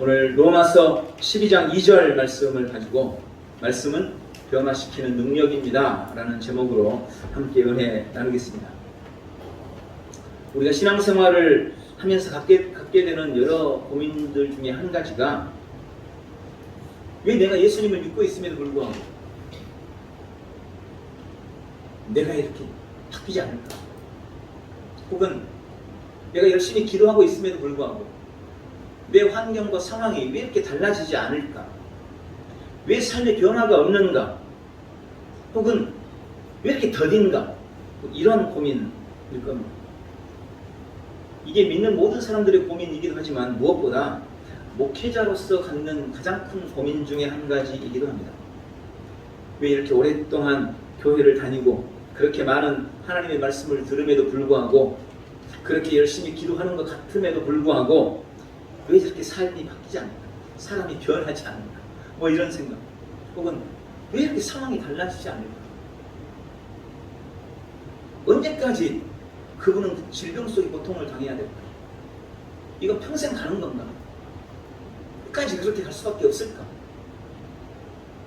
오늘 로마서 12장 2절 말씀을 가지고 말씀은 변화시키는 능력입니다 라는 제목으로 함께 은혜 나누겠습니다. 우리가 신앙생활을 하면서 갖게 되는 여러 고민들 중에 한 가지가 왜 내가 예수님을 믿고 있음에도 불구하고 내가 이렇게 바뀌지 않을까? 혹은 내가 열심히 기도하고 있음에도 불구하고 내 환경과 상황이 왜 이렇게 달라지지 않을까? 왜 삶의 변화가 없는가? 혹은 왜 이렇게 더딘가? 이런 고민일 겁니다. 이게 믿는 모든 사람들의 고민이기도 하지만 무엇보다 목회자로서 갖는 가장 큰 고민 중에 한 가지이기도 합니다. 왜 이렇게 오랫동안 교회를 다니고 그렇게 많은 하나님의 말씀을 들음에도 불구하고 그렇게 열심히 기도하는 것 같음에도 불구하고 왜 저렇게 삶이 바뀌지 않을까? 사람이 변하지 않을까? 뭐 이런 생각. 혹은 왜 이렇게 상황이 달라지지 않을까? 언제까지 그분은 질병 속의 고통을 당해야 될까? 이건 평생 가는 건가? 끝까지 그렇게 갈 수밖에 없을까?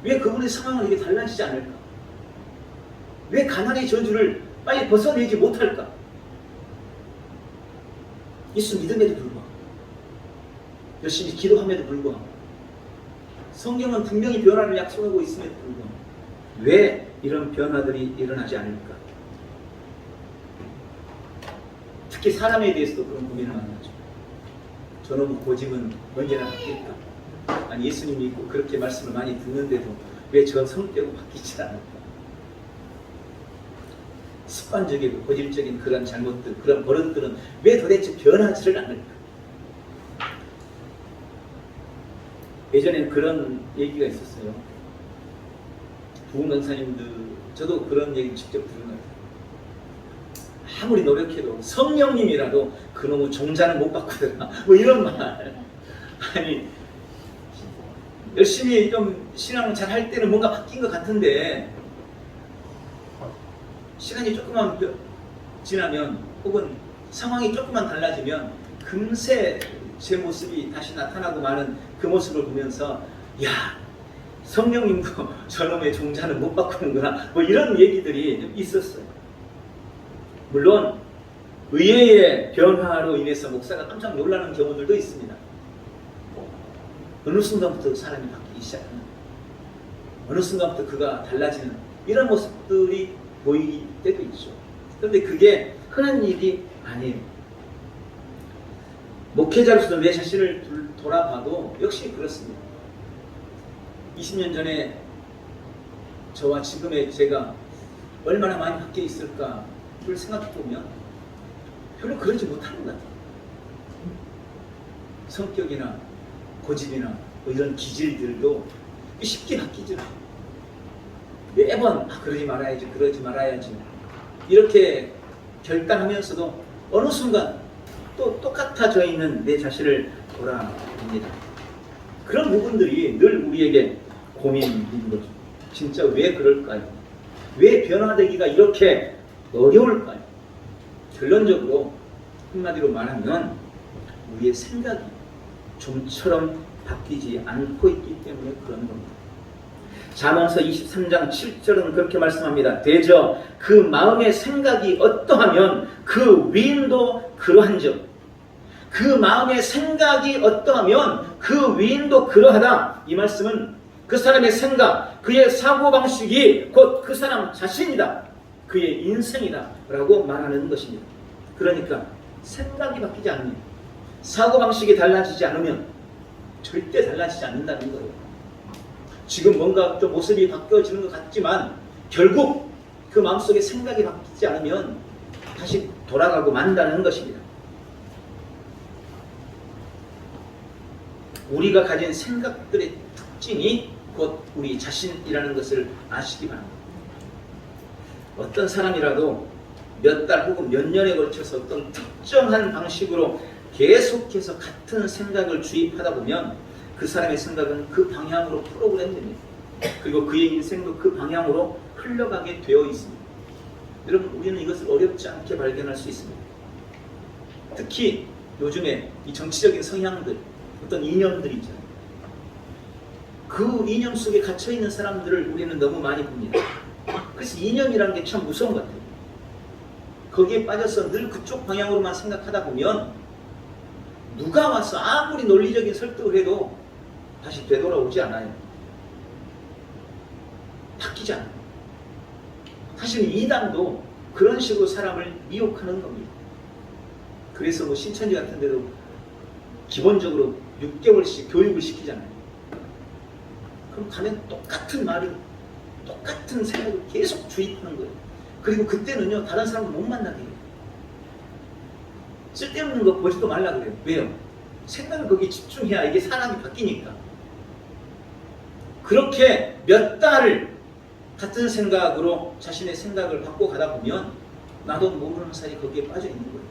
왜 그분의 상황은 이게 달라지지 않을까? 왜 가난의 저주를 빨리 벗어내지 못할까? 예수 믿음에도 불구하고 열심히 기도함에도 불구하고 성경은 분명히 변화를 약속하고 있음에도 불구하고 왜 이런 변화들이 일어나지 않을까? 특히 사람에 대해서도 그런 고민을 많이 하죠. 저놈의 고집은 언제나 바뀔까? 아니 예수님 믿고 그렇게 말씀을 많이 듣는데도 왜 저 성격은 바뀌지 않을까? 습관적이고 고질적인 그런 잘못들, 그런 버릇들은 왜 도대체 변하지를 않을까? 예전엔 그런 얘기가 있었어요. 부흥 강사님들, 저도 그런 얘기 직접 들은 것 같아요. 아무리 노력해도 성령님이라도 그놈의 종자는 못 바꾸더라. 뭐 이런 말. 아니, 열심히 좀 신앙을 잘 할 때는 뭔가 바뀐 것 같은데 시간이 조금만 지나면 혹은 상황이 조금만 달라지면 금세 제 모습이 다시 나타나고 마는 그 모습을 보면서 야, 성령님도 저놈의 종자는 못 바꾸는구나 뭐 이런 얘기들이 좀 있었어요. 물론 의외의 변화로 인해서 목사가 깜짝 놀라는 경우들도 있습니다. 어느 순간부터 사람이 바뀌기 시작하는, 어느 순간부터 그가 달라지는 이런 모습들이 보일 때도 있죠. 그런데 그게 흔한 일이 아니에요. 목회자로서 내 자신을 돌아봐도 역시 그렇습니다. 20년 전에 저와 지금의 제가 얼마나 많이 바뀌어 있을까를 생각해보면 별로 그러지 못하는 것 같아요. 성격이나 고집이나 뭐 이런 기질들도 쉽게 바뀌지 않아요. 매번 그러지 말아야지 이렇게 결단하면서도 어느 순간 또 똑같아져 있는 내 자신을 돌아봅니다. 그런 부분들이 늘 우리에게 고민인 거죠. 진짜 왜 그럴까요? 왜 변화되기가 이렇게 어려울까요? 결론적으로 한마디로 말하면 우리의 생각이 좀처럼 바뀌지 않고 있기 때문에 그런 겁니다. 잠언서 23장 7절은 그렇게 말씀합니다. 대저 그 마음의 생각이 어떠하면 그 위인도 그러한즉, 그 마음의 생각이 어떠하면 그 위인도 그러하다. 이 말씀은 그 사람의 생각, 그의 사고방식이 곧 그 사람 자신이다, 그의 인생이다 라고 말하는 것입니다. 그러니까 생각이 바뀌지 않으면, 사고방식이 달라지지 않으면 절대 달라지지 않는다는 거예요. 지금 뭔가 좀 모습이 바뀌어지는 것 같지만 결국 그 마음속에 생각이 바뀌지 않으면 다시 돌아가고 만다는 것입니다. 우리가 가진 생각들의 특징이 곧 우리 자신이라는 것을 아시기 바랍니다. 어떤 사람이라도 몇 달 혹은 몇 년에 걸쳐서 어떤 특정한 방식으로 계속해서 같은 생각을 주입하다 보면 그 사람의 생각은 그 방향으로 프로그램됩니다. 그리고 그의 인생도 그 방향으로 흘러가게 되어 있습니다. 여러분, 우리는 이것을 어렵지 않게 발견할 수 있습니다. 특히 요즘에 이 정치적인 성향들, 어떤 이념들이 있잖아요. 그 이념 속에 갇혀있는 사람들을 우리는 너무 많이 봅니다. 그래서 이념이라는 게 참 무서운 것 같아요. 거기에 빠져서 늘 그쪽 방향으로만 생각하다 보면 누가 와서 아무리 논리적인 설득을 해도 다시 되돌아오지 않아요. 바뀌지 않아요. 사실 이단도 그런 식으로 사람을 미혹하는 겁니다. 그래서 뭐 신천지 같은 데도 기본적으로 6개월씩 교육을 시키잖아요. 그럼 가면 똑같은 말을, 똑같은 생각을 계속 주입하는 거예요. 그리고 그때는요, 다른 사람을 못 만나게 해요. 쓸데없는 거 보지도 말라 그래요. 왜요? 생각을 거기에 집중해야 이게 사람이 바뀌니까. 그렇게 몇 달을 같은 생각으로 자신의 생각을 바꿔가다 보면 나도 모르는 사이 거기에 빠져 있는 거예요.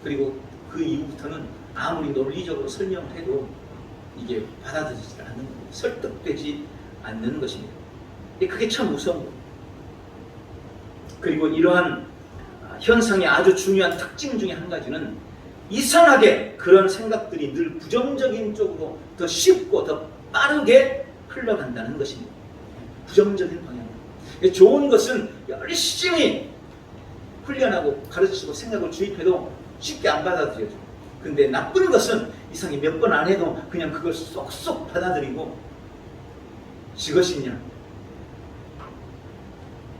그리고 그 이후부터는 아무리 논리적으로 설명을 해도 이게 받아들이지 않는 거예요. 설득되지 않는 것입니다. 그게 참 무서운 거예요. 그리고 이러한 현상의 아주 중요한 특징 중에 한 가지는 이상하게 그런 생각들이 늘 부정적인 쪽으로 더 쉽고 더 빠르게 흘러간다는 것입니다. 부정적인 방향. 좋은 것은 열심히 훈련하고 가르치고 생각을 주입해도 쉽게 안 받아들여져요. 근데 나쁜 것은 이상하게 몇 번 안 해도 그냥 그걸 쏙쏙 받아들이고 지것이냐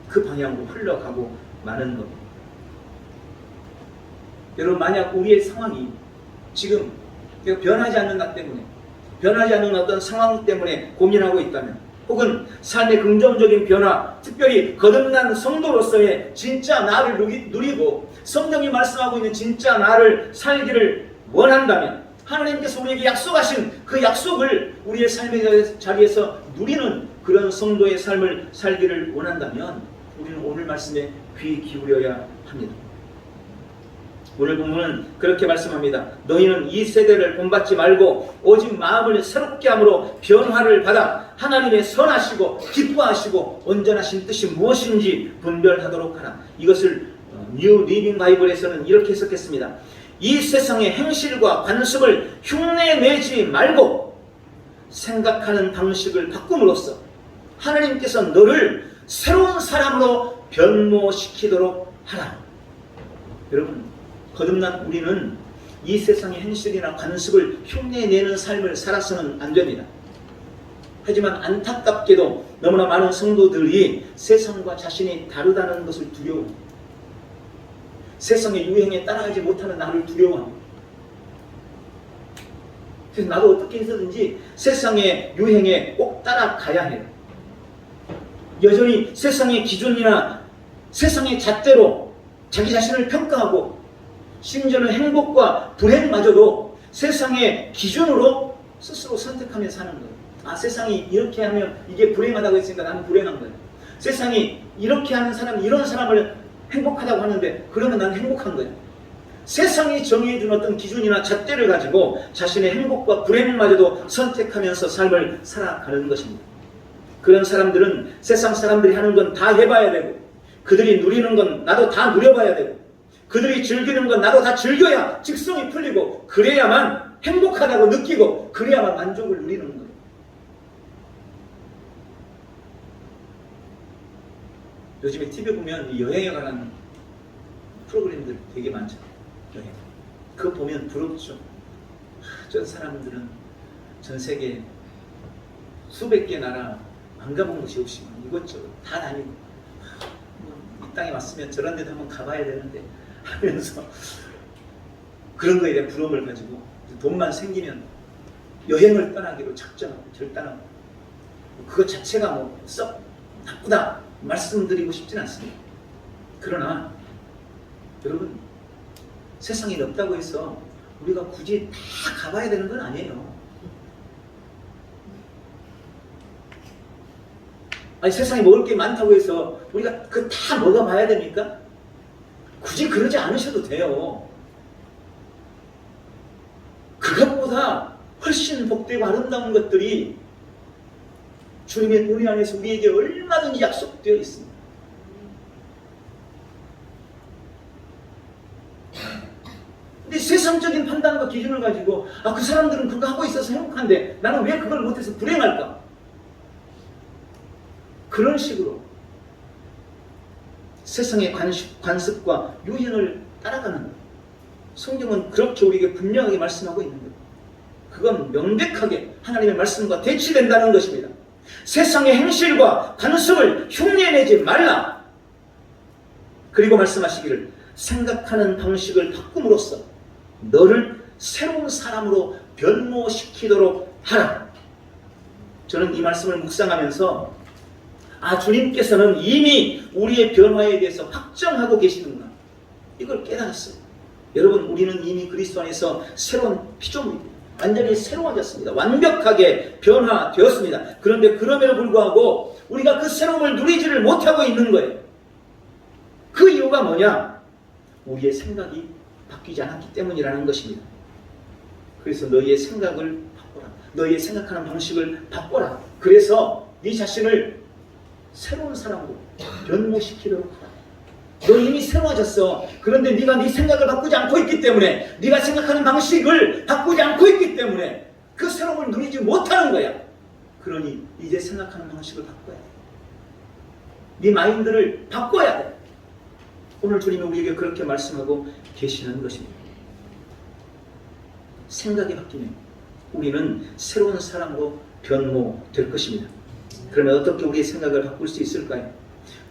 그 방향으로 흘러가고 마는 겁니다. 여러분, 만약 우리의 상황이 지금 변하지 않는 나 때문에, 변하지 않는 어떤 상황 때문에 고민하고 있다면, 혹은 삶의 긍정적인 변화, 특별히 거듭난 성도로서의 진짜 나를 누리고 성경이 말씀하고 있는 진짜 나를 살기를 원한다면, 하나님께서 우리에게 약속하신 그 약속을 우리의 삶의 자리에서 누리는 그런 성도의 삶을 살기를 원한다면 우리는 오늘 말씀에 귀 기울여야 합니다. 오늘 본문은 그렇게 말씀합니다. 너희는 이 세대를 본받지 말고 오직 마음을 새롭게 함으로 변화를 받아 하나님의 선하시고 기뻐하시고 온전하신 뜻이 무엇인지 분별하도록 하라. 이것을 뉴 리빙 바이블에서는 이렇게 해석했습니다. 이 세상의 행실과 관습을 흉내내지 말고 생각하는 방식을 바꿈으로써 하나님께서 너를 새로운 사람으로 변모시키도록 하라. 여러분, 거듭난 우리는 이 세상의 행실이나 관습을 흉내내는 삶을 살아서는 안 됩니다. 하지만 안타깝게도 너무나 많은 성도들이 세상과 자신이 다르다는 것을 두려워합니다. 세상의 유행에 따라가지 못하는 나를 두려워합니다. 그래서 나도 어떻게 해서든지 세상의 유행에 꼭 따라가야 해요. 여전히 세상의 기준이나 세상의 잣대로 자기 자신을 평가하고 심지어는 행복과 불행마저도 세상의 기준으로 스스로 선택하며 사는 거예요. 아, 세상이 이렇게 하면 이게 불행하다고 했으니까 나는 불행한 거예요. 세상이 이렇게 하는 사람이 이런 사람을 행복하다고 하는데 그러면 나는 행복한 거예요. 세상이 정해준 어떤 기준이나 잣대를 가지고 자신의 행복과 불행마저도 선택하면서 삶을 살아가는 것입니다. 그런 사람들은 세상 사람들이 하는 건 다 해봐야 되고, 그들이 누리는 건 나도 다 누려봐야 되고, 그들이 즐기는 건 나도 다 즐겨야 직성이 풀리고, 그래야만 행복하다고 느끼고, 그래야만 만족을 누리는 거예요. 요즘에 TV 보면 여행에 관한 프로그램들 되게 많죠. 여행. 그거 보면 부럽죠. 저 사람들은 전 세계 수백 개 나라 안 가본 곳이 없이 이것저것 다 다니고, 이 땅에 왔으면 저런 데도 한번 가봐야 되는데 하면서 그런 거에 대한 부러움을 가지고 돈만 생기면 여행을 떠나기로 작정하고 결단하고, 그것 자체가 뭐 썩 나쁘다 말씀드리고 싶진 않습니다. 그러나 여러분, 세상이 넓다고 해서 우리가 굳이 다 가봐야 되는 건 아니에요. 아니, 세상에 먹을 게 많다고 해서 우리가 그 다 먹어봐야 됩니까? 굳이 그러지 않으셔도 돼요. 그것보다 훨씬 복되고 아름다운 것들이 주님의 은혜 안에서 우리에게 얼마든지 약속되어 있습니다. 근데 세상적인 판단과 기준을 가지고 그 사람들은 그거 하고 있어서 행복한데 나는 왜 그걸 못해서 불행할까? 그런 식으로 세상의 관습과 유행을 따라가는, 성경은 그렇게 우리에게 분명하게 말씀하고 있는 거예요. 그건 명백하게 하나님의 말씀과 대치된다는 것입니다. 세상의 행실과 관습을 흉내내지 말라. 그리고 말씀하시기를 생각하는 방식을 바꿈으로써 너를 새로운 사람으로 변모시키도록 하라. 저는 이 말씀을 묵상하면서 주님께서는 이미 우리의 변화에 대해서 확정하고 계시는구나, 이걸 깨달았어요. 여러분, 우리는 이미 그리스도 안에서 새로운 피조물입니다. 완전히 새로워졌습니다. 완벽하게 변화되었습니다. 그런데 그럼에도 불구하고 우리가 그 새로움을 누리지를 못하고 있는 거예요. 그 이유가 뭐냐? 우리의 생각이 바뀌지 않았기 때문이라는 것입니다. 그래서 너희의 생각을 바꿔라. 너희의 생각하는 방식을 바꿔라. 그래서 네 자신을 새로운 사람으로 변모시키도록 하라. 너 이미 새로워졌어. 그런데 네가 네 생각을 바꾸지 않고 있기 때문에, 네가 생각하는 방식을 바꾸지 않고 있기 때문에 그 새로움을 누리지 못하는 거야. 그러니 이제 생각하는 방식을 바꿔야 돼. 네 마인드를 바꿔야 돼. 오늘 주님이 우리에게 그렇게 말씀하고 계시는 것입니다. 생각이 바뀌면 우리는 새로운 사람으로 변모될 것입니다. 그러면 어떻게 우리의 생각을 바꿀 수 있을까요?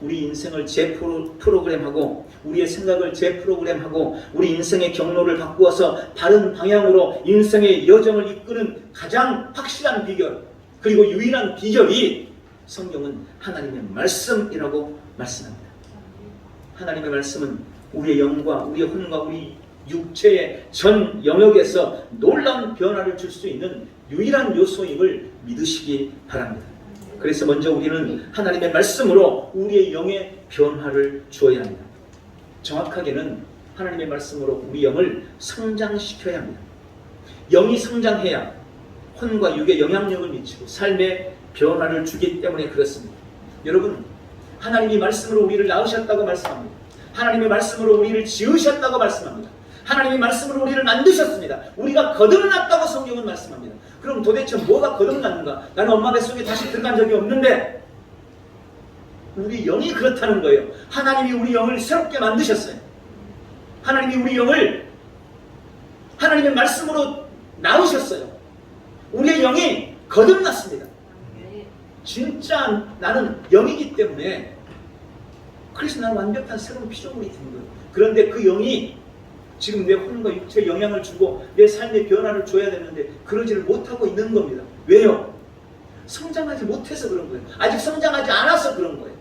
우리 인생을 재프로그램하고 우리의 생각을 재프로그램하고 우리 인생의 경로를 바꾸어서 다른 방향으로 인생의 여정을 이끄는 가장 확실한 비결, 그리고 유일한 비결이 성경은 하나님의 말씀이라고 말씀합니다. 하나님의 말씀은 우리의 영과 우리의 혼과 우리 육체의 전 영역에서 놀라운 변화를 줄 수 있는 유일한 요소임을 믿으시기 바랍니다. 그래서 먼저 우리는 하나님의 말씀으로 우리의 영의 변화를 주어야 합니다. 정확하게는 하나님의 말씀으로 우리 영을 성장시켜야 합니다. 영이 성장해야 혼과 육에 영향력을 미치고 삶의 변화를 주기 때문에 그렇습니다. 여러분, 하나님이 말씀으로 우리를 낳으셨다고 말씀합니다. 하나님의 말씀으로 우리를 지으셨다고 말씀합니다. 하나님의 말씀으로 우리를 만드셨습니다. 우리가 거듭났다고 성경은 말씀합니다. 그럼 도대체 뭐가 거듭났는가? 나는 엄마 뱃속에 다시 들어간 적이 없는데, 우리 영이 그렇다는 거예요. 하나님이 우리 영을 새롭게 만드셨어요. 하나님이 우리 영을 하나님의 말씀으로 낳으셨어요. 우리의 영이 거듭났습니다. 진짜 나는 영이기 때문에, 그래서 나는 완벽한 새로운 피조물이 된 거예요. 그런데 그 영이 지금 내 혼과 육체에 영향을 주고 내 삶의 변화를 줘야 되는데 그러지를 못하고 있는 겁니다. 왜요? 성장하지 못해서 그런 거예요. 아직 성장하지 않아서 그런 거예요.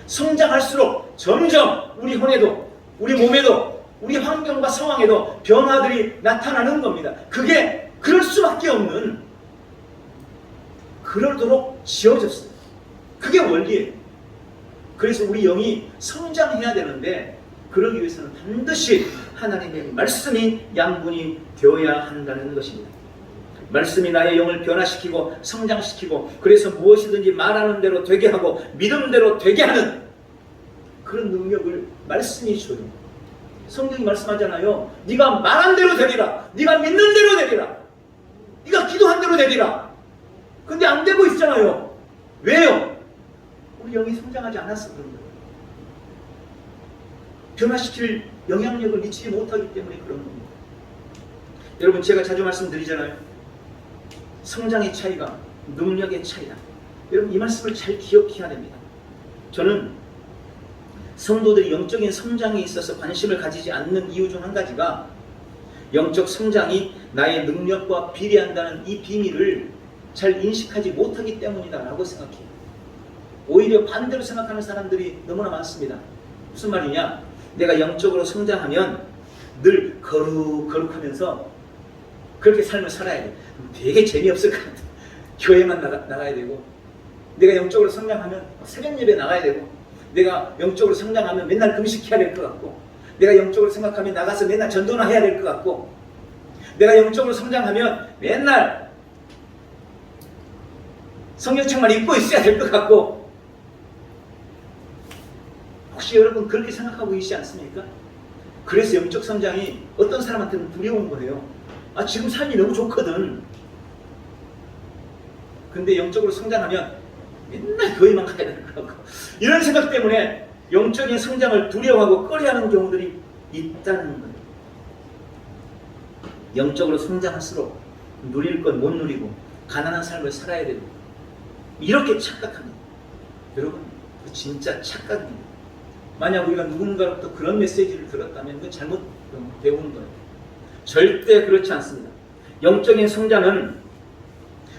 성장할수록 점점 우리 혼에도, 우리 몸에도, 우리 환경과 상황에도 변화들이 나타나는 겁니다. 그게 그럴 수밖에 없는, 그러도록 지어졌어요. 그게 원리예요. 그래서 우리 영이 성장해야 되는데, 그러기 위해서는 반드시 하나님의 말씀이 양분이 되어야 한다는 것입니다. 말씀이 나의 영을 변화시키고 성장시키고, 그래서 무엇이든지 말하는 대로 되게 하고 믿음대로 되게 하는 그런 능력을 말씀이 줘요. 성경이 말씀하잖아요. 네가 말한 대로 되리라. 네가 믿는 대로 되리라. 네가 기도한 대로 되리라. 근데 안 되고 있잖아요. 왜요? 우리 영이 성장하지 않아서 그런 거예요. 변화시킬 영향력을 미치지 못하기 때문에 그런 겁니다. 여러분, 제가 자주 말씀드리잖아요. 성장의 차이가 능력의 차이다. 여러분, 이 말씀을 잘 기억해야 됩니다. 저는 성도들이 영적인 성장에 있어서 관심을 가지지 않는 이유 중 한 가지가 영적 성장이 나의 능력과 비례한다는 이 비밀을 잘 인식하지 못하기 때문이다라고 생각해요. 오히려 반대로 생각하는 사람들이 너무나 많습니다. 무슨 말이냐? 내가 영적으로 성장하면 늘 거룩하면서 그렇게 삶을 살아야 돼. 되게 재미없을 것 같아. 교회만 나가야 되고, 내가 영적으로 성장하면 새벽 예배 나가야 되고, 내가 영적으로 성장하면 맨날 금식해야 될 것 같고, 내가 영적으로 생각하면 나가서 맨날 전도나 해야 될 것 같고, 내가 영적으로 성장하면 맨날 성경책만 읽고 있어야 될 것 같고, 혹시 여러분 그렇게 생각하고 계시지 않습니까? 그래서 영적 성장이 어떤 사람한테는 두려운 거예요. 아, 지금 삶이 너무 좋거든. 근데 영적으로 성장하면 맨날 교회만 가야 되는 거고, 이런 생각 때문에 영적인 성장을 두려워하고 꺼려하는 경우들이 있다는 거예요. 영적으로 성장할수록 누릴 건 못 누리고 가난한 삶을 살아야 되고, 이렇게 착각합니다. 여러분, 그 진짜 착각입니다. 만약 우리가 누군가로부터 그런 메시지를 들었다면 그건 잘못 배우는 거예요. 절대 그렇지 않습니다. 영적인 성장은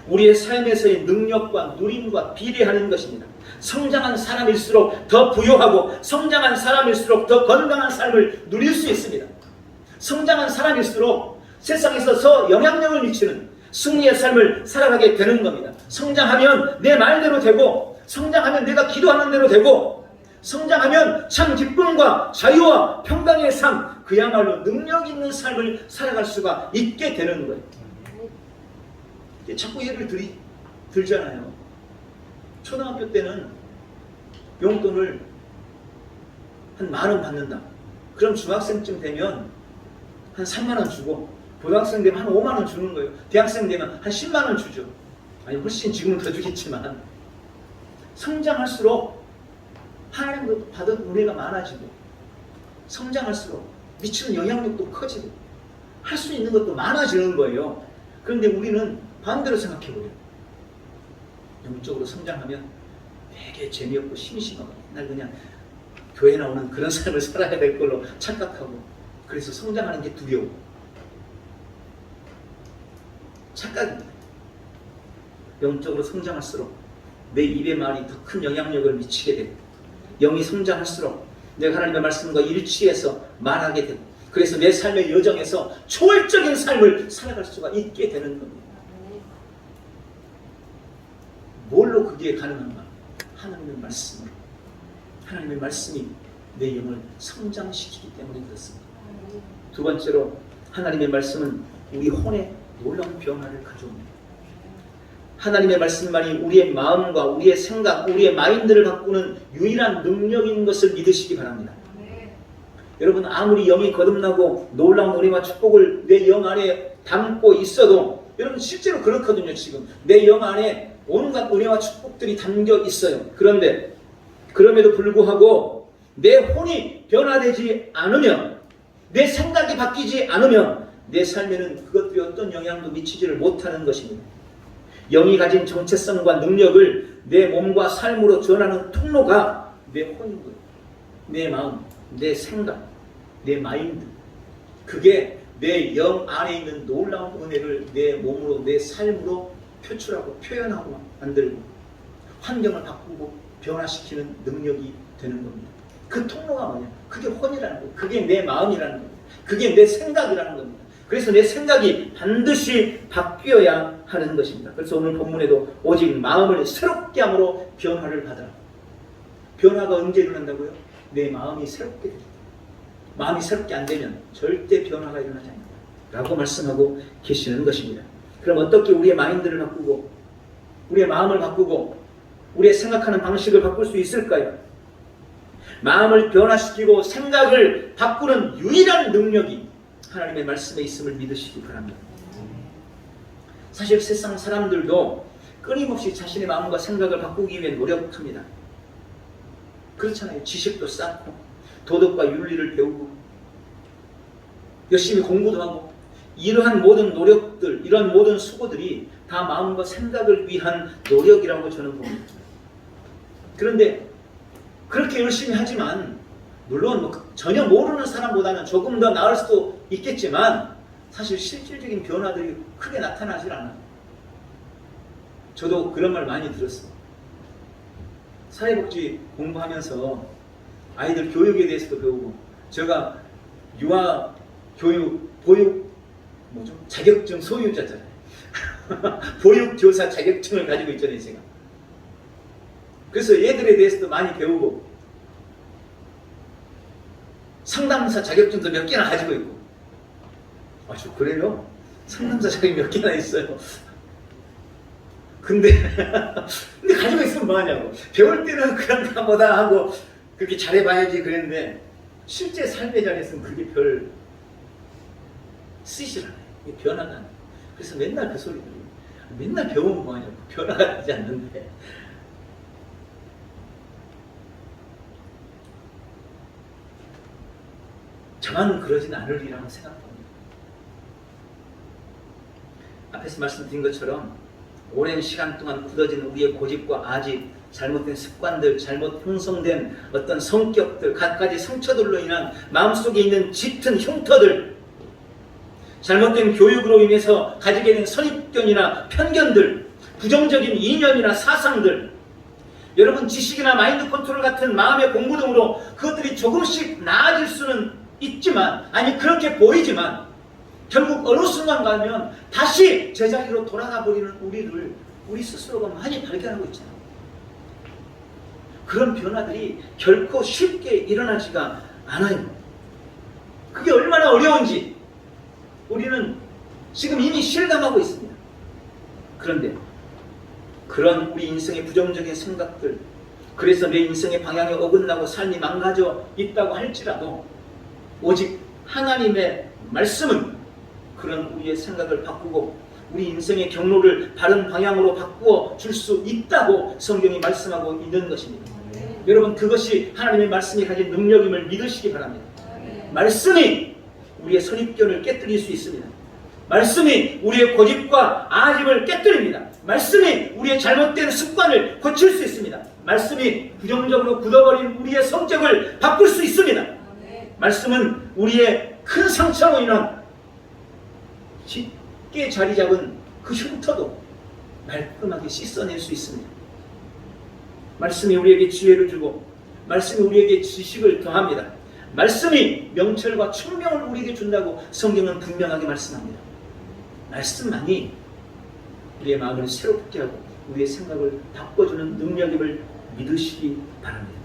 우리의 삶에서의 능력과 누림과 비례하는 것입니다. 성장한 사람일수록 더 부유하고 성장한 사람일수록 더 건강한 삶을 누릴 수 있습니다. 성장한 사람일수록 세상에서 더 영향력을 미치는 승리의 삶을 살아가게 되는 겁니다. 성장하면 내 말대로 되고, 성장하면 내가 기도하는 대로 되고, 성장하면 참 기쁨과 자유와 평강의 삶, 그야말로 능력 있는 삶을 살아갈 수가 있게 되는 거예요. 자꾸 예를 들잖아요. 초등학교 때는 용돈을 한 10,000원 받는다. 그럼 중학생쯤 되면 한 30,000원 주고, 고등학생 되면 한 50,000원 주는 거예요. 대학생 되면 한 100,000원 주죠. 아니, 훨씬 지금은 더 주겠지만, 성장할수록 하나님으로부터 받은 은혜가 많아지고, 성장할수록 미치는 영향력도 커지고, 할 수 있는 것도 많아지는 거예요. 그런데 우리는 반대로 생각해보려요. 영적으로 성장하면 되게 재미없고 심심하고 맨날 그냥 교회 나오는 그런 삶을 살아야 될 걸로 착각하고, 그래서 성장하는 게 두려워. 착각입니다. 영적으로 성장할수록 내 입의 말이 더 큰 영향력을 미치게 되고, 영이 성장할수록 내가 하나님의 말씀과 일치해서 말하게 되고, 그래서 내 삶의 여정에서 초월적인 삶을 살아갈 수가 있게 되는 겁니다. 뭘로 그게 가능한가? 하나님의 말씀으로. 하나님의 말씀이 내 영을 성장시키기 때문에 그렇습니다. 두 번째로, 하나님의 말씀은 우리 혼에 놀라운 변화를 가져옵니다. 하나님의 말씀만이 우리의 마음과 우리의 생각, 우리의 마인드를 바꾸는 유일한 능력인 것을 믿으시기 바랍니다. 여러분, 아무리 영이 거듭나고 놀라운 은혜와 축복을 내 영 안에 담고 있어도, 여러분 실제로 그렇거든요. 지금 내 영 안에 온갖 은혜와 축복들이 담겨 있어요. 그런데 그럼에도 불구하고 내 혼이 변화되지 않으면, 내 생각이 바뀌지 않으면 내 삶에는 그것들이 어떤 영향도 미치지를 못하는 것입니다. 영이 가진 정체성과 능력을 내 몸과 삶으로 전하는 통로가 내 혼인 거예요. 내 마음, 내 생각, 내 마인드. 그게 내 영 안에 있는 놀라운 은혜를 내 몸으로, 내 삶으로 표출하고 표현하고 만들고 환경을 바꾸고 변화시키는 능력이 되는 겁니다. 그 통로가 뭐냐? 그게 혼이라는 거예요. 그게 내 마음이라는 겁니다. 그게 내 생각이라는 겁니다. 그래서 내 생각이 반드시 바뀌어야 하는 것입니다. 그래서 오늘 본문에도 오직 마음을 새롭게 함으로 변화를 받아라. 변화가 언제 일어난다고요? 내 마음이 새롭게 됩니다. 마음이 새롭게 안 되면 절대 변화가 일어나지 않는다 라고 말씀하고 계시는 것입니다. 그럼 어떻게 우리의 마인드를 바꾸고 우리의 마음을 바꾸고 우리의 생각하는 방식을 바꿀 수 있을까요? 마음을 변화시키고 생각을 바꾸는 유일한 능력이 하나님의 말씀에 있음을 믿으시기 바랍니다. 사실 세상 사람들도 끊임없이 자신의 마음과 생각을 바꾸기 위해 노력합니다. 그렇잖아요. 지식도 쌓고 도덕과 윤리를 배우고 열심히 공부도 하고, 이러한 모든 노력들, 이런 모든 수고들이 다 마음과 생각을 위한 노력이라고 저는 봅니다. 그런데 그렇게 열심히 하지만 물론 전혀 모르는 사람보다는 조금 더 나을 수도 있겠지만 사실 실질적인 변화들이 크게 나타나질 않아요. 저도 그런 말 많이 들었어요. 사회복지 공부하면서 아이들 교육에 대해서도 배우고, 제가 유아 교육 보육 자격증 소유자잖아요. 보육교사 자격증을 가지고 있잖아요, 제가. 그래서 얘들에 대해서도 많이 배우고, 상담사 자격증도 몇 개나 가지고 있고. 아, 저 그래요? 상담사 자격이 몇 개나 있어요. 근데 가지고 있으면 뭐하냐고. 배울 때는 그런가 보다 하고 그렇게 잘해봐야지 그랬는데, 실제 삶의 자리에서는 그게 별 쓰이질 않아요. 이게 변화가 안 돼요. 그래서 맨날 그 소리 들려요. 맨날 배우면 뭐하냐고. 변화가 되지 않는데. 저만 그러진 않으리라고 생각합니다. 앞에서 말씀드린 것처럼 오랜 시간 동안 굳어진 우리의 고집과 아집, 잘못된 습관들, 잘못 형성된 어떤 성격들, 갖가지 상처들로 인한 마음속에 있는 짙은 흉터들, 잘못된 교육으로 인해서 가지게 된 선입견이나 편견들, 부정적인 이념이나 사상들, 여러분 지식이나 마인드 컨트롤 같은 마음의 공부 등으로 그것들이 조금씩 나아질 수는 있지만, 아니 그렇게 보이지만 결국 어느 순간 가면 다시 제자리로 돌아가 버리는 우리를 우리 스스로가 많이 발견하고 있잖아요. 그런 변화들이 결코 쉽게 일어나지가 않아요. 그게 얼마나 어려운지 우리는 지금 이미 실감하고 있습니다. 그런데 그런 우리 인생의 부정적인 생각들, 그래서 내 인생의 방향이 어긋나고 삶이 망가져 있다고 할지라도 오직 하나님의 말씀은 그런 우리의 생각을 바꾸고 우리 인생의 경로를 바른 방향으로 바꾸어 줄 수 있다고 성경이 말씀하고 있는 것입니다. 여러분 그것이 하나님의 말씀이 가진 능력임을 믿으시기 바랍니다. 말씀이 우리의 선입견을 깨뜨릴 수 있습니다. 말씀이 우리의 고집과 아집을 깨뜨립니다. 말씀이 우리의 잘못된 습관을 고칠 수 있습니다. 말씀이 부정적으로 굳어버린 우리의 성격을 바꿀 수 있습니다. 말씀은 우리의 큰 상처로 인한 깊게 자리 잡은 그 흉터도 말끔하게 씻어낼 수 있습니다. 말씀이 우리에게 지혜를 주고 말씀이 우리에게 지식을 더합니다. 말씀이 명철과 총명을 우리에게 준다고 성경은 분명하게 말씀합니다. 말씀만이 우리의 마음을 새롭게 하고 우리의 생각을 바꿔주는 능력임을 믿으시기 바랍니다.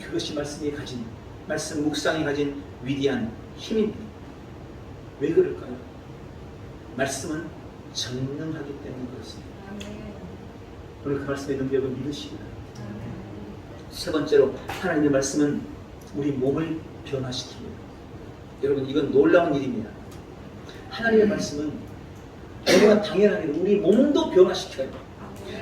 그것이 말씀이 가진, 말씀 묵상이 가진 위대한 힘입니다. 왜 그럴까요? 말씀은 전능하기 때문에 그렇습니다. 오늘 그 말씀의 능력을 믿으시기 바랍니다. 세 번째로 하나님의 말씀은 우리 몸을 변화시킵니다. 여러분 이건 놀라운 일입니다. 하나님의 말씀은 너무나 당연한 일로 우리 몸도 변화시켜요.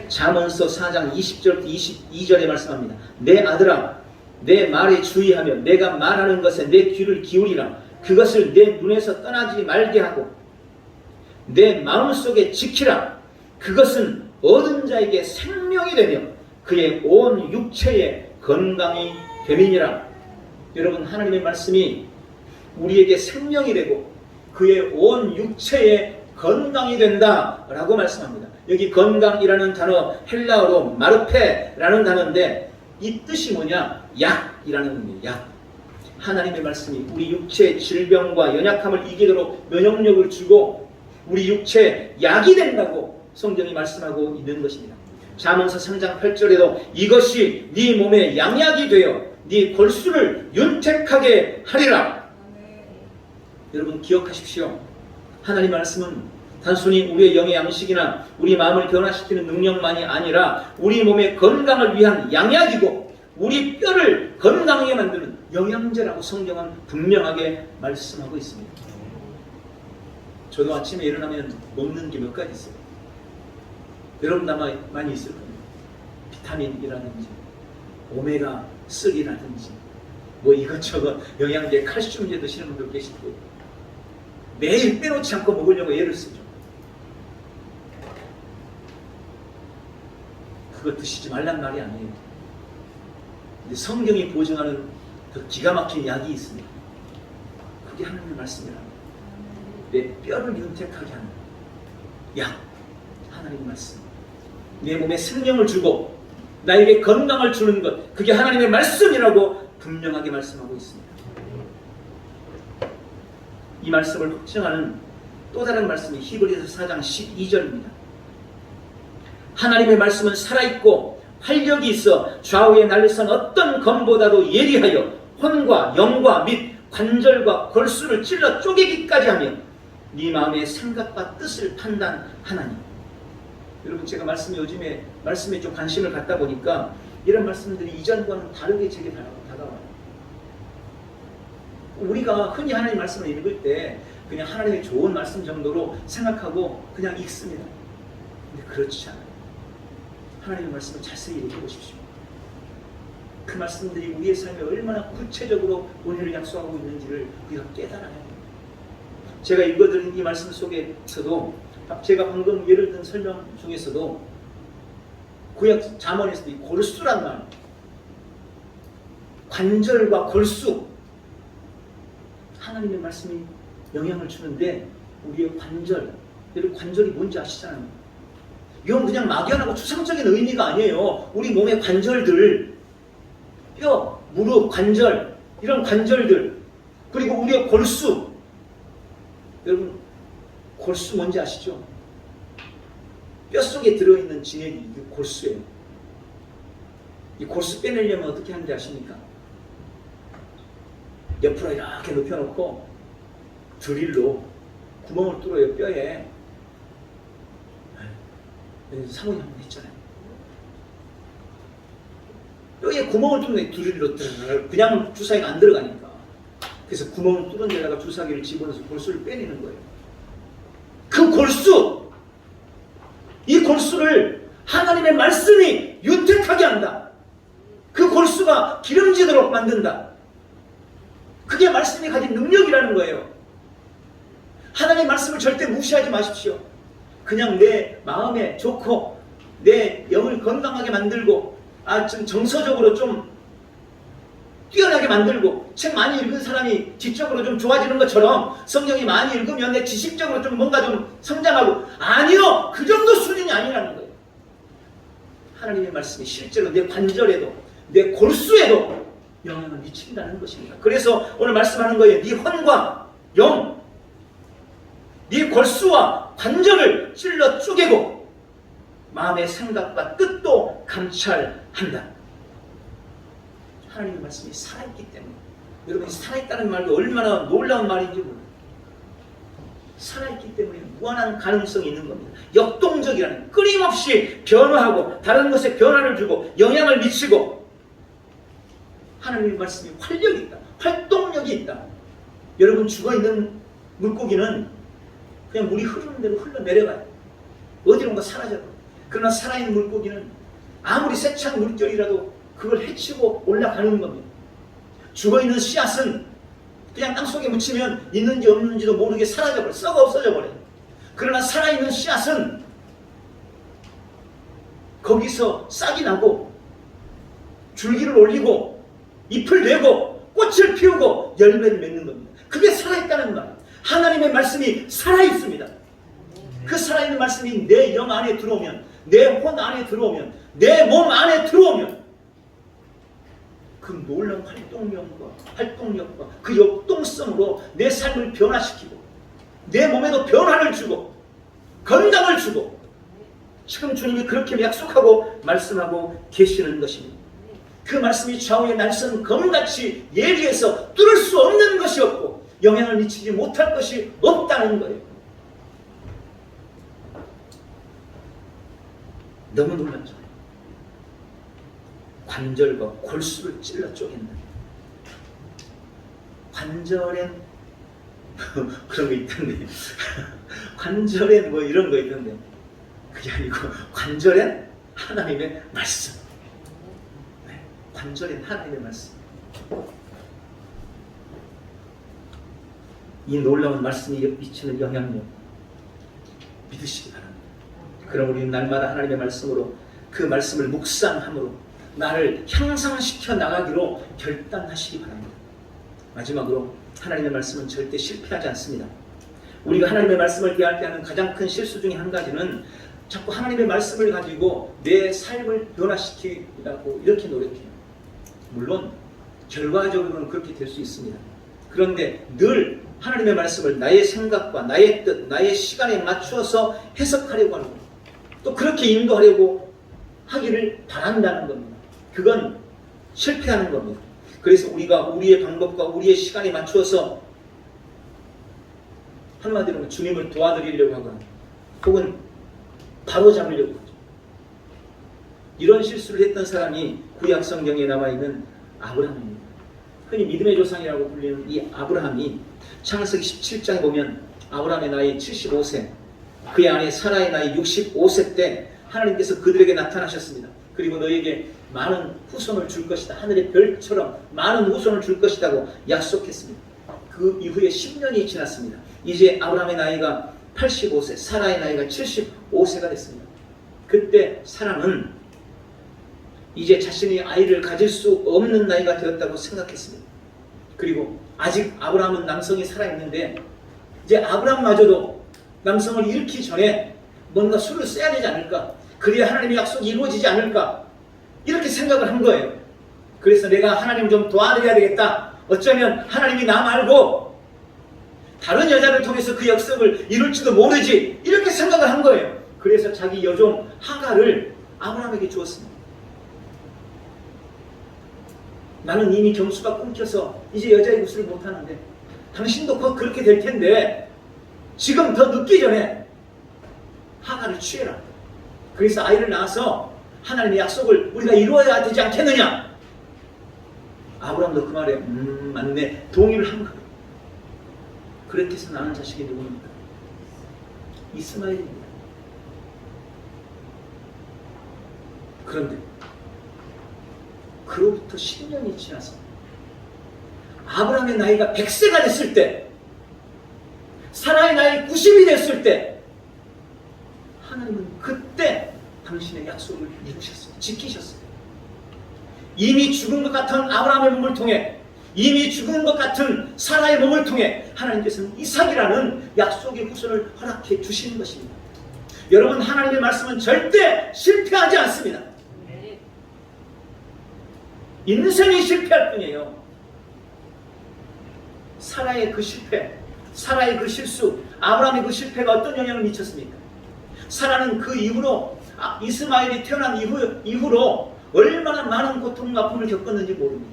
잠언서 4장 20절부터 22절에 말씀합니다. 내 아들아 내 말에 주의하며 내가 말하는 것에 내 귀를 기울이라. 그것을 내 눈에서 떠나지 말게 하고 내 마음속에 지키라. 그것은 얻은 자에게 생명이 되며 그의 온 육체에 건강이 됨이니라. 여러분 하나님의 말씀이 우리에게 생명이 되고 그의 온 육체에 건강이 된다라고 말씀합니다. 여기 건강이라는 단어 헬라어로 마르페라는 단어인데 이 뜻이 뭐냐? 약이라는 의미예요. 약. 하나님의 말씀이 우리 육체의 질병과 연약함을 이기도록 면역력을 주고 우리 육체에 약이 된다고 성경이 말씀하고 있는 것입니다. 잠언서 3장 8절에도 이것이 네 몸에 양약이 되어 네 골수를 윤택하게 하리라. 여러분 기억하십시오. 하나님의 말씀은 단순히 우리의 영의 양식이나 우리 마음을 변화시키는 능력만이 아니라 우리 몸의 건강을 위한 양약이고 우리 뼈를 건강하게 만드는 영양제라고 성경은 분명하게 말씀하고 있습니다. 저도 아침에 일어나면 먹는 게 몇 가지 있어요. 여러분 아마 많이 있을 겁니다. 비타민이라든지 오메가3라든지 뭐 이것저것 영양제, 칼슘제 드시는 분들 계실 거예요. 매일 빼놓지 않고 먹으려고 애를 쓰죠. 그거 드시지 말란 말이 아니에요. 근데 성경이 보증하는 그 기가 막힌 약이 있습니다. 그게 하나님의 말씀이랍니다. 내 뼈를 윤택하게 하는 약, 하나님의 말씀. 내 몸에 생명을 주고 나에게 건강을 주는 것, 그게 하나님의 말씀이라고 분명하게 말씀하고 있습니다. 이 말씀을 확증하는 또 다른 말씀이 히브리서 4장 12절입니다. 하나님의 말씀은 살아있고 활력이 있어 좌우에 날선 어떤 검보다도 예리하여 혼과 영과 및 관절과 골수를 찔러 쪼개기까지 하며 네 마음의 생각과 뜻을 판단하나니. 여러분 제가 요즘에 말씀에 좀 관심을 갖다 보니까 이런 말씀들이 이전과는 다르게 제게 다가와요. 우리가 흔히 하나님 말씀을 읽을 때 그냥 하나님의 좋은 말씀 정도로 생각하고 그냥 읽습니다. 근데 그렇지 않아요. 하나님의 말씀을 자세히 읽어보십시오. 그 말씀들이 우리의 삶에 얼마나 구체적으로 은혜를 약속하고 있는지를 우리가 깨달아야 해요. 제가 읽어드린 이 말씀 속에서도, 제가 방금 예를 든 설명 중에서도 구약 잠언에서도 이 골수란 말, 관절과 골수, 하나님의 말씀이 영향을 주는데 우리의 관절, 여러분 관절이 뭔지 아시잖아요. 이건 그냥 막연하고 추상적인 의미가 아니에요. 우리 몸의 관절들, 뼈, 무릎, 관절, 이런 관절들, 그리고 우리의 골수. 여러분 골수 뭔지 아시죠? 뼛속에 들어있는 진액이 이게 골수예요. 이 골수 빼내려면 어떻게 하는지 아십니까? 옆으로 이렇게 눕혀놓고 드릴로 구멍을 뚫어요. 뼈에. 사모님 한번 했잖아요. 뼈에 구멍을 뚫는 드릴로 그냥 주사기가 안 들어가니까. 그래서 구멍을 뚫은 데다가 주사기를 집어넣어서 골수를 빼내는 거예요. 그 골수, 이 골수를 하나님의 말씀이 윤택하게 한다. 그 골수가 기름지도록 만든다. 그게 말씀이 가진 능력이라는 거예요. 하나님의 말씀을 절대 무시하지 마십시오. 그냥 내 마음에 좋고 내 영을 건강하게 만들고 좀 정서적으로 좀 뛰어나게 만들고 책 많이 읽은 사람이 지적으로 좀 좋아지는 것처럼 성경이 많이 읽으면 내 지식적으로 좀 뭔가 좀 성장하고, 아니요! 그 정도 수준이 아니라는 거예요. 하나님의 말씀이 실제로 내 관절에도 내 골수에도 영향을 미친다는 것입니다. 그래서 오늘 말씀하는 거예요. 네 혼과 영, 네 골수와 관절을 찔러 쪼개고 마음의 생각과 뜻도 감찰한다. 하나님의 말씀이 살아있기 때문에. 여러분이 살아있다는 말도 얼마나 놀라운 말인지 몰라요. 살아있기 때문에 무한한 가능성이 있는 겁니다. 역동적이라는, 끊임없이 변화하고 다른 것에 변화를 주고 영향을 미치고, 하나님의 말씀이 활력이 있다. 활동력이 있다. 여러분 죽어있는 물고기는 그냥 물이 흐르는 대로 흘러내려가요. 어디론가 사라져요. 그러나 살아있는 물고기는 아무리 세찬 물결이라도 그걸 헤치고 올라가는 겁니다. 죽어있는 씨앗은 그냥 땅속에 묻히면 있는지 없는지도 모르게 사라져버려요. 썩어 없어져 버려요. 그러나 살아있는 씨앗은 거기서 싹이 나고 줄기를 올리고 잎을 내고 꽃을 피우고 열매를 맺는 겁니다. 그게 살아있다는 말. 하나님의 말씀이 살아있습니다. 그 살아있는 말씀이 내 영 안에 들어오면, 내 혼 안에 들어오면, 내 몸 안에 들어오면 그 놀라운 활동력과 그 역동성으로 내 삶을 변화시키고 내 몸에도 변화를 주고 건강을 주고, 지금 주님이 그렇게 약속하고 말씀하고 계시는 것입니다. 그 말씀이 좌우의 날선 검같이 예리해서 뚫을 수 없는 것이 없고 영향을 미치지 못할 것이 없다는 거예요. 너무 놀랍죠. 관절과 골수를 찔러 쪼갠다. 관절엔 그런 거 있던데 관절엔 뭐 이런 거 있던데, 그게 아니고 관절엔 하나님의 말씀. 네, 관절엔 하나님의 말씀. 이 놀라운 말씀이 미치는 영향력 믿으시기 바랍니다. 그럼 우리는 날마다 하나님의 말씀으로, 그 말씀을 묵상함으로 나를 향상시켜 나가기로 결단하시기 바랍니다. 마지막으로 하나님의 말씀은 절대 실패하지 않습니다. 우리가 하나님의 말씀을 대할 때 하는 가장 큰 실수 중에 한 가지는 자꾸 하나님의 말씀을 가지고 내 삶을 변화시키려고 이렇게 노력해요. 물론 결과적으로는 그렇게 될 수 있습니다. 그런데 늘 하나님의 말씀을 나의 생각과 나의 뜻, 나의 시간에 맞추어서 해석하려고 하는 겁니다. 또 그렇게 인도하려고 하기를 바란다는 겁니다. 그건 실패하는 겁니다. 그래서 우리가 우리의 방법과 우리의 시간에 맞추어서 한마디로 주님을 도와드리려고 하거나 혹은 바로잡으려고 하죠. 이런 실수를 했던 사람이 구약 성경에 나와 있는 아브라함입니다. 흔히 믿음의 조상이라고 불리는 이 아브라함이 창세기 17장에 보면 아브라함의 나이 75세, 그의 아내 사라의 나이 65세 때 하나님께서 그들에게 나타나셨습니다. 그리고 너에게 많은 후손을 줄 것이다. 하늘의 별처럼 많은 후손을 줄 것이라고 약속했습니다. 그 이후에 10년이 지났습니다. 이제 아브라함의 나이가 85세, 사라의 나이가 75세가 됐습니다. 그때 사라는 이제 자신이 아이를 가질 수 없는 나이가 되었다고 생각했습니다. 그리고 아직 아브라함은 남성이 살아있는데 이제 아브라함마저도 남성을 잃기 전에 뭔가 수를 써야 되지 않을까? 그래야 하나님의 약속이 이루어지지 않을까? 이렇게 생각을 한 거예요. 그래서 내가 하나님 좀 도와드려야 되겠다. 어쩌면 하나님이 나 말고 다른 여자를 통해서 그 약속을 이룰지도 모르지. 이렇게 생각을 한 거예요. 그래서 자기 여종 하갈을 아브라함에게 주었습니다. 나는 이미 경수가 끊겨서 이제 여자의 구슬을 못하는데 당신도 곧 그렇게 될 텐데 지금 더 늦기 전에 하갈을 취해라. 그래서 아이를 낳아서 하나님의 약속을 우리가 이루어야 되지 않겠느냐. 아브라함도 그 말에 맞네 동의를 한 거예요. 그렇게 해서 낳은 자식이 누굽니까? 이스마엘입니다. 그런데 그로부터 10년이 지나서 아브라함의 나이가 100세가 됐을 때, 사라의 나이 90이 됐을 때 하나님은 그때 당신의 약속을 이루셨어요. 지키셨어요. 이미 죽은 것 같은 아브라함의 몸을 통해, 이미 죽은 것 같은 사라의 몸을 통해 하나님께서는 이삭이라는 약속의 후손을 허락해 주시는 것입니다. 여러분, 하나님의 말씀은 절대 실패하지 않습니다. 인생이 실패할 뿐이에요. 사라의 그 실패, 사라의 그 실수, 아브라함의 그 실패가 어떤 영향을 미쳤습니까? 사라는 그 이후로 이스마엘이 태어난 이후로 얼마나 많은 고통과 아픔을 겪었는지 모릅니다.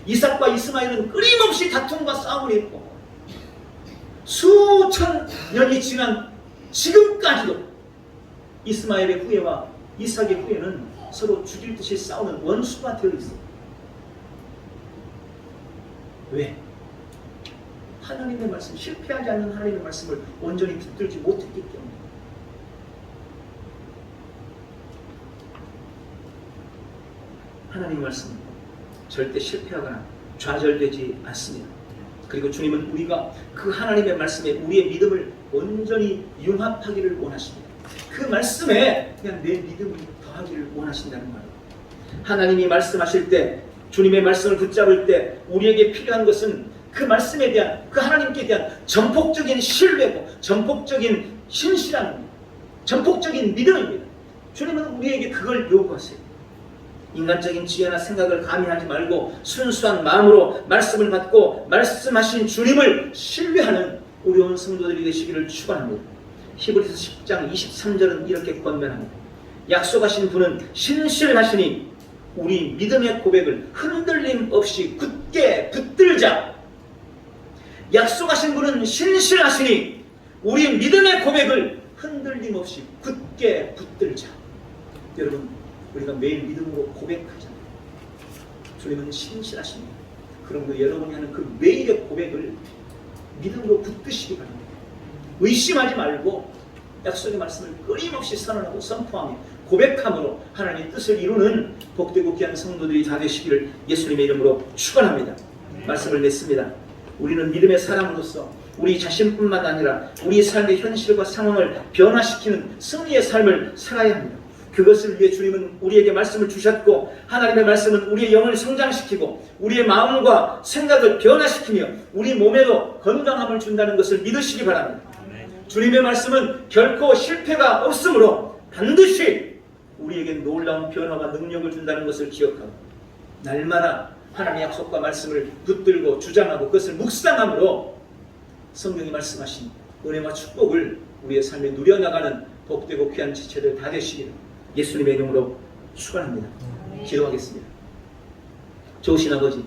이삭과 이스마엘은 끊임없이 다툼과 싸움을 했고 수천 년이 지난 지금까지도 이스마엘의 후예와 이삭의 후예는 서로 죽일 듯이 싸우는 원수가 되어 있어요. 왜? 하나님의 말씀, 실패하지 않는 하나님의 말씀을 온전히 붙들지 못했기 때문에. 하나님의 말씀은 절대 실패하거나 좌절되지 않습니다. 그리고 주님은 우리가 그 하나님의 말씀에 우리의 믿음을 온전히 융합하기를 원하십니다. 그 말씀에 그냥 내 믿음을 더하기를 원하신다는 말이에요. 하나님이 말씀하실 때, 주님의 말씀을 붙잡을 때 우리에게 필요한 것은 그 말씀에 대한, 그 하나님께 대한 전폭적인 신뢰고 전폭적인 신실함입니다. 전폭적인 믿음입니다. 주님은 우리에게 그걸 요구하세요. 인간적인 지혜나 생각을 가미하지 말고 순수한 마음으로 말씀을 받고 말씀하신 주님을 신뢰하는 우리 온 성도들이 되시기를 축원합니다. 히브리서 10장 23절은 이렇게 권면합니다. 약속하신 분은 신실하시니 우리 믿음의 고백을 흔들림 없이 굳게 붙들자. 약속하신 분은 신실하시니 우리 믿음의 고백을 흔들림 없이 굳게 붙들자. 여러분, 우리가 매일 믿음으로 고백하잖아요. 주님은 신실하십니다. 그러므로 여러분이 하는 그 매일의 고백을 믿음으로 붙드시기 바랍니다. 의심하지 말고 약속의 말씀을 끊임없이 선언하고 선포하며 고백함으로 하나님의 뜻을 이루는 복되고 귀한 성도들이 다 되시기를 예수님의 이름으로 축원합니다. 말씀을 맺습니다. 우리는 믿음의 사람으로서 우리 자신뿐만 아니라 우리 삶의 현실과 상황을 변화시키는 승리의 삶을 살아야 합니다. 그것을 위해 주님은 우리에게 말씀을 주셨고, 하나님의 말씀은 우리의 영을 성장시키고 우리의 마음과 생각을 변화시키며 우리 몸에도 건강함을 준다는 것을 믿으시기 바랍니다. 주님의 말씀은 결코 실패가 없으므로 반드시 우리에게 놀라운 변화와 능력을 준다는 것을 기억하고 날마다 하나님의 약속과 말씀을 붙들고 주장하고 그것을 묵상함으로 성경이 말씀하신 은혜와 축복을 우리의 삶에 누려나가는 복되고 귀한 지체들 다 되시기를 예수님의 이름으로 축원합니다. 기도하겠습니다. 좋으신 아버지,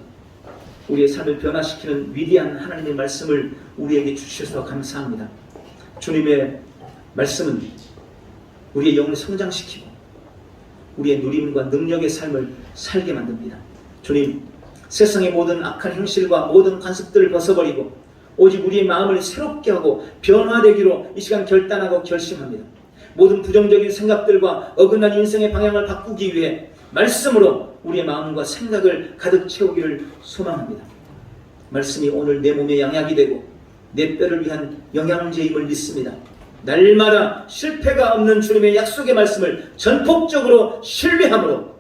우리의 삶을 변화시키는 위대한 하나님의 말씀을 우리에게 주셔서 감사합니다. 주님의 말씀은 우리의 영을 성장시키고 우리의 누림과 능력의 삶을 살게 만듭니다. 주님, 세상의 모든 악한 행실과 모든 관습들을 벗어버리고 오직 우리의 마음을 새롭게 하고 변화되기로 이 시간 결단하고 결심합니다. 모든 부정적인 생각들과 어긋난 인생의 방향을 바꾸기 위해 말씀으로 우리의 마음과 생각을 가득 채우기를 소망합니다. 말씀이 오늘 내 몸의 양약이 되고 내 뼈를 위한 영양제임을 믿습니다. 날마다 실패가 없는 주님의 약속의 말씀을 전폭적으로 신뢰함으로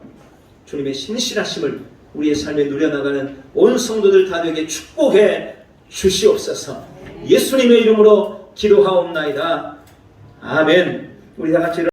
주님의 신실하심을 우리의 삶에 누려나가는 온 성도들 다 되게 축복해 주시옵소서. 예수님의 이름으로 기도하옵나이다. 아멘. 우리 다 같이